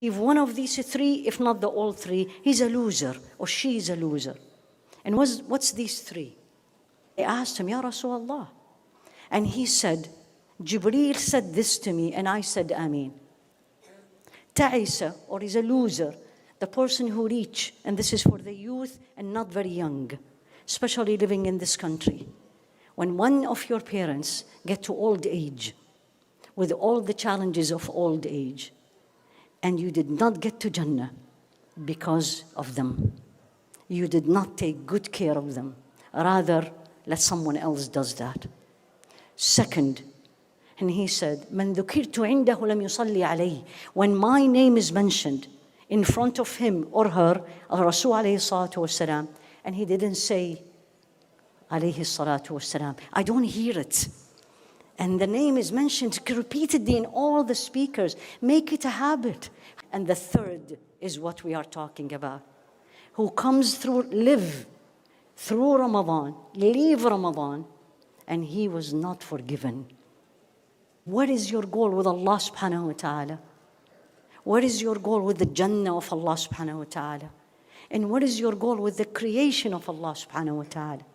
If one of these three, if not the all three, he's a loser or she is a loser. And what's these three? They asked him, Ya Rasulullah. And he said, Jibreel said this to me, and I said, Ameen. Ta'isa, or is a loser, the person who reach, and this is for the youth and not very young, especially living in this country. When one of your parents get to old age, with all the challenges of old age, and you did not get to Jannah because of them. You did not take good care of them. Rather, let someone else does that. Second, and he said, "Man dhukirtu indahu lam yusalli alayhi." When my name is mentioned in front of him or her, Rasul alayhi salatu wasalam, and he didn't say alayhi salatu wasalam, I don't hear it. And the name is mentioned repeatedly in all the speakers. Make it a habit. And the third is what we are talking about. Who comes live through Ramadan, leave Ramadan, and he was not forgiven. What is your goal with Allah subhanahu wa ta'ala? What is your goal with the Jannah of Allah subhanahu wa ta'ala? And what is your goal with the creation of Allah subhanahu wa ta'ala?